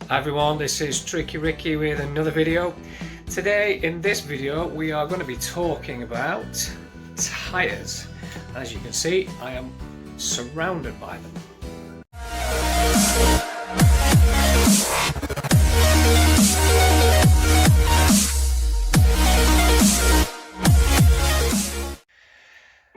Hi everyone, this is Tricky Ricky with another video. Today in this video we are going to be talking about tyres. As you can see, I am surrounded by them.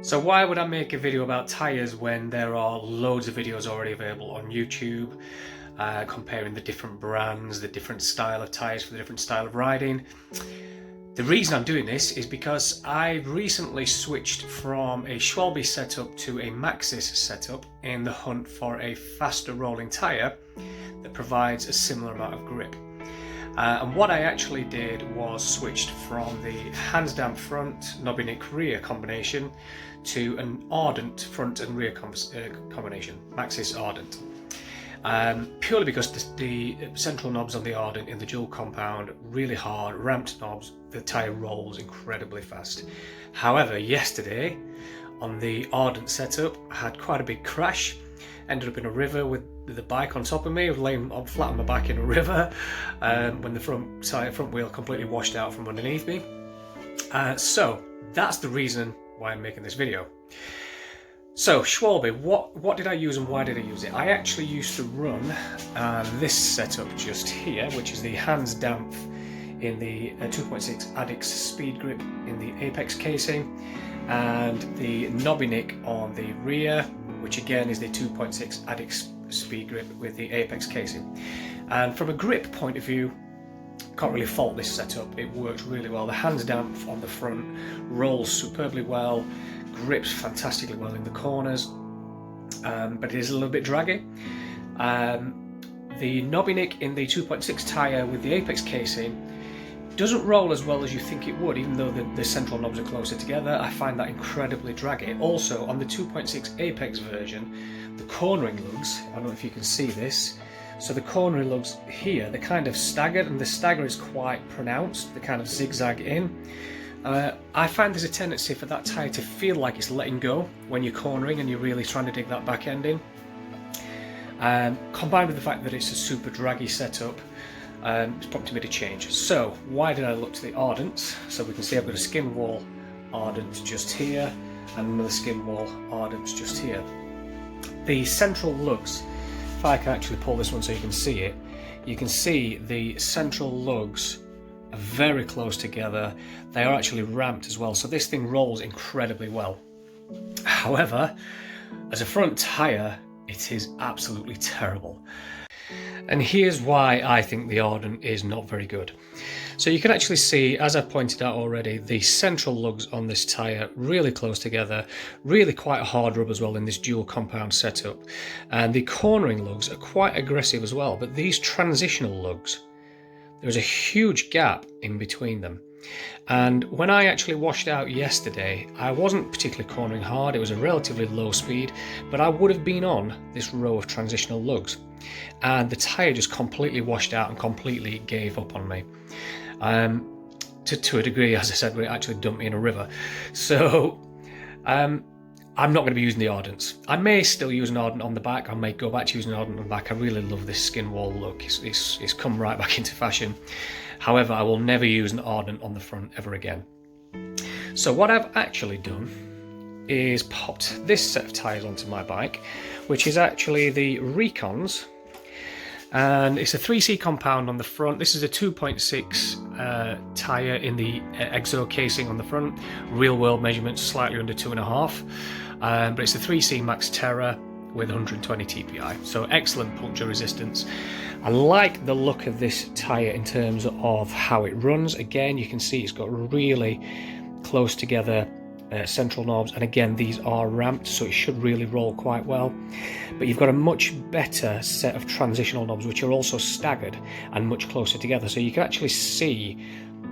So why would I make a video about tyres when there are loads of videos already available on YouTube comparing the different brands, the different style of tyres for the different style of riding? The reason I'm doing this is because I recently switched from a Schwalbe setup to a Maxxis setup in the hunt for a faster rolling tyre that provides a similar amount of grip. And what I actually did was switched from the Dampf front Dampf rear combination to an Ardent front and rear combination, Maxxis Ardent. Purely because the central knobs on the Ardent in the dual compound, really hard, ramped knobs, the tyre rolls incredibly fast. However, yesterday on the Ardent setup, I had quite a big crash. Ended up in a river with the bike on top of me. I was laying flat on my back in a river when the front wheel completely washed out from underneath me. So that's the reason why I'm making this video. So Schwalbe, what did I use and why did I use it? I actually used to run this setup just here, which is the Dampf in the 2.6 Ardent speed grip in the apex casing, and the Knobbinick on the rear, which again is the 2.6 Ardent speed grip with the apex casing. And from a grip point of view, can't really fault this setup. It works really well. The Dampf on the front rolls superbly well, grips fantastically well in the corners, but it is a little bit draggy. The Knobbinick in the 2.6 tyre with the apex casing doesn't roll as well as you think it would, even though the central knobs are closer together. I find that incredibly draggy. Also, on the 2.6 Apex version, the cornering lugs, I don't know if you can see this, so the cornering lugs here, they're kind of staggered, and the stagger is quite pronounced, they kind of zigzag in. I find there's a tendency for that tyre to feel like it's letting go when you're cornering and you're really trying to dig that back end in. Combined with the fact that it's a super draggy setup, it's prompted me to change. So why did I look to the Ardent? So we can see I've got a skin wall Ardent just here and another skin wall Ardent just here. The central lugs, if I can actually pull this one so you can see it, you can see the central lugs are very close together. They are actually ramped as well, so this thing rolls incredibly well. However, as a front tyre, it is absolutely terrible. And here's why I think the Ardent is not very good. So you can actually see, as I've pointed out already, the central lugs on this tyre really close together, really quite a hard rub as well in this dual compound setup. And the cornering lugs are quite aggressive as well, but these transitional lugs, there's a huge gap in between them. And when I actually washed out yesterday, I wasn't particularly cornering hard, it was a relatively low speed, but I would have been on this row of transitional lugs. And the tyre just completely washed out and completely gave up on me. To a degree, as I said, it actually dumped me in a river. So I'm not going to be using the Ardents. I may still use an Ardent on the back. I may go back to using an Ardent on the back. I really love this skin wall look. It's come right back into fashion. However, I will never use an Ardent on the front ever again. So what I've actually done is popped this set of tyres onto my bike, which is actually the Recons. And it's a 3C compound on the front. This is a 2.6 tyre in the exo casing on the front. Real world measurements slightly under 2.5. But it's a 3C Max Terra with 120 TPI. So excellent puncture resistance. I like the look of this tyre in terms of how it runs. Again, you can see it's got really close together central knobs, and again these are ramped, so it should really roll quite well. But you've got a much better set of transitional knobs which are also staggered and much closer together, so you can actually see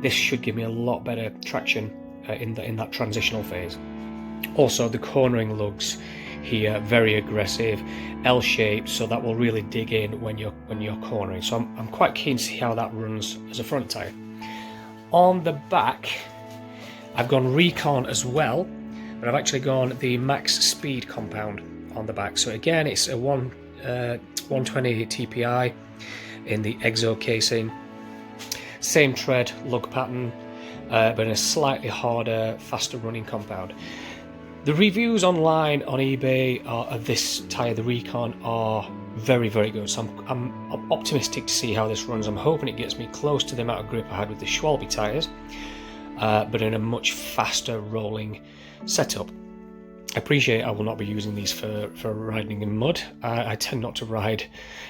this should give me a lot better traction in that transitional phase. Also, the cornering lugs here, very aggressive, L-shaped, so that will really dig in when you're cornering. So I'm quite keen to see how that runs as a front tyre. On the back, I've gone Recon as well, but I've actually gone the Max Speed compound on the back. So again, it's a 120 TPI, in the exo casing. Same tread, lug pattern, but in a slightly harder, faster running compound. The reviews online on eBay of this tyre, the Recon, are very, very good. So I'm optimistic to see how this runs. I'm hoping it gets me close to the amount of grip I had with the Schwalbe tyres, but in a much faster rolling setup. I appreciate I will not be using these for riding in mud. I tend not to ride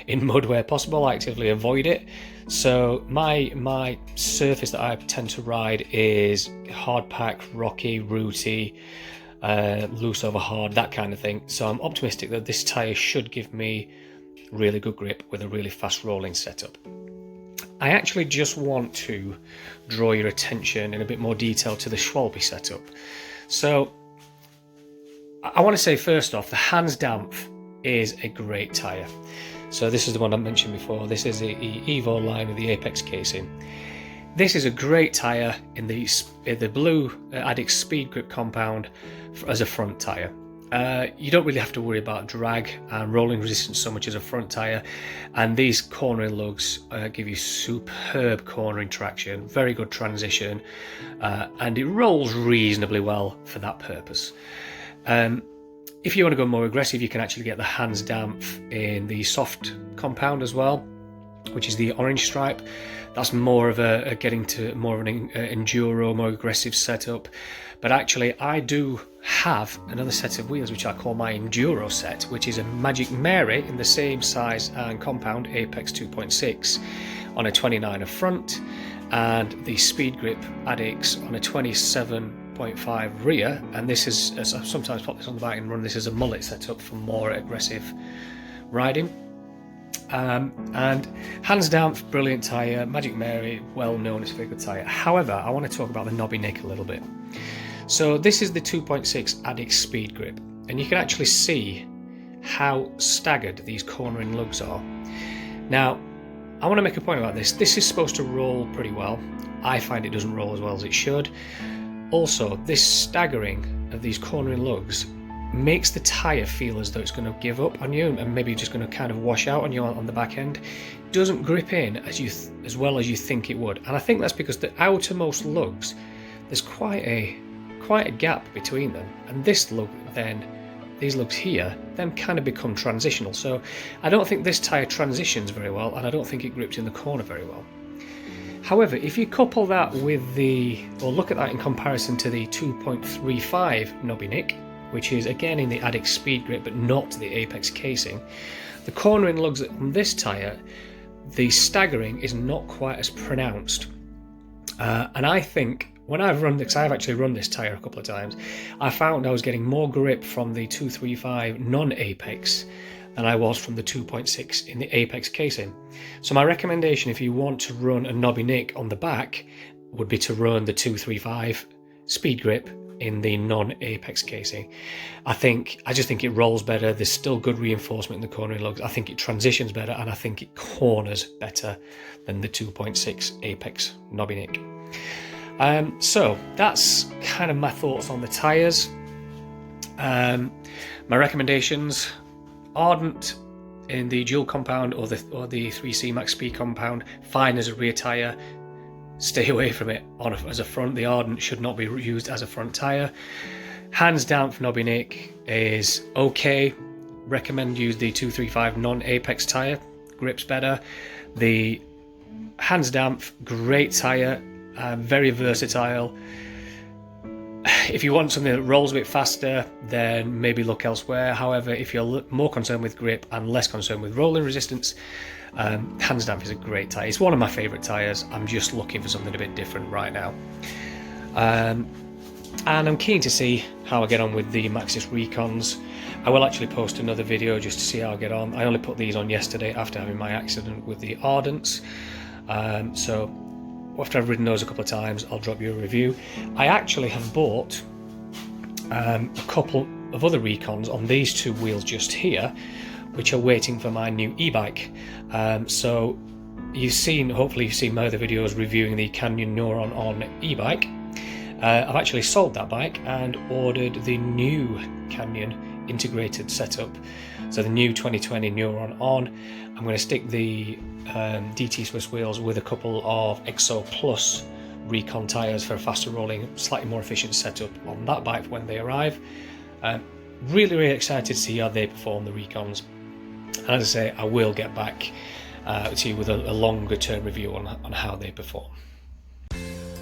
in mud where possible. I actively avoid it. So my surface that I tend to ride is hard pack, rocky, rooty, loose over hard, that kind of thing. So I'm optimistic that this tyre should give me really good grip with a really fast rolling setup. I actually just want to draw your attention in a bit more detail to the Schwalbe setup. So I want to say first off, the Dampf is a great tyre. So this is the one I mentioned before. This is the Evo line with the Apex casing. This is a great tyre in the blue Ardent speed grip compound as a front tyre. You don't really have to worry about drag and rolling resistance so much as a front tyre, and these cornering lugs give you superb cornering traction, very good transition, and it rolls reasonably well for that purpose. If you want to go more aggressive, you can actually get the Dampf in the soft compound as well, which is the orange stripe. That's more of a getting to more of an enduro, more aggressive setup. But actually, I do have another set of wheels which I call my enduro set, which is a Magic Mary in the same size and compound, Apex 2.6, on a 29er front, and the Speed Grip Addicts on a 27.5 rear. And this is, as I sometimes pop this on the bike and run this as a mullet setup for more aggressive riding. And Dampf, brilliant tyre. Magic Mary, well known as a very good tyre. However, I want to talk about the knobby nick a little bit. So this is the 2.6 Addicts Speed Grip, and you can actually see how staggered these cornering lugs are. Now, I want to make a point about this. This is supposed to roll pretty well. I find it doesn't roll as well as it should. Also, this staggering of these cornering lugs makes the tyre feel as though it's going to give up on you and maybe just going to kind of wash out on you on the back end. It doesn't grip in as well as you think it would, and I think that's because the outermost lugs, there's quite a gap between them, and this lug then, these lugs here, then kind of become transitional. So I don't think this tyre transitions very well, and I don't think it grips in the corner very well. However, if you couple that with or look at that in comparison to the 2.35 knobby nick, which is again in the Addicts Speed Grip but not the Apex casing, the cornering lugs on this tyre, the staggering is not quite as pronounced. And I think when I've run this, because I've actually run this tyre a couple of times, I found I was getting more grip from the 235 non-Apex than I was from the 2.6 in the Apex casing. So my recommendation, if you want to run a knobby nick on the back, would be to run the 235 Speed Grip in the non-Apex casing. I just think it rolls better. There's still good reinforcement in the cornering lugs. I think it transitions better, and I think it corners better than the 2.6 Apex knobby nick. So that's kind of my thoughts on the tyres. My recommendations: Ardent in the dual compound or the 3C Max Speed compound, fine as a rear tyre. Stay away from it as a front. The Ardent should not be used as a front tyre. Dampf knobby nick is okay. Recommend use the 235 non-Apex tyre. Grips better. The Dampf, great tyre, very versatile. If you want something that rolls a bit faster, then maybe look elsewhere. However, if you're more concerned with grip and less concerned with rolling resistance, Dampf is a great tyre. It's one of my favourite tyres. I'm just looking for something a bit different right now. And I'm keen to see how I get on with the Maxxis Recons. I will actually post another video just to see how I get on. I only put these on yesterday after having my accident with the Ardents. So after I've ridden those a couple of times, I'll drop you a review. I actually have bought a couple of other Recons on these two wheels just here, which are waiting for my new e-bike. So hopefully you've seen my other videos reviewing the Canyon Neuron on e-bike. I've actually sold that bike and ordered the new Canyon integrated setup. So the new 2020 Neuron on, I'm going to stick the DT Swiss wheels with a couple of Exo Plus Recon tyres for a faster rolling, slightly more efficient setup on that bike when they arrive. Really excited to see how they perform, the Recons. And as I say, I will get back to you with a longer term review on how they perform.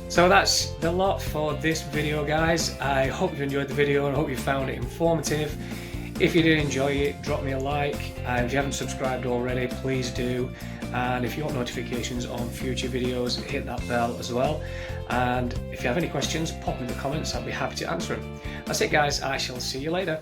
So that's the lot for this video, guys. I hope you enjoyed the video and I hope you found it informative. If you did enjoy it, drop me a like, and if you haven't subscribed already, please do. And if you want notifications on future videos, hit that bell as well. And if you have any questions, pop them in the comments, I'll be happy to answer them. That's it, guys. I shall see you later.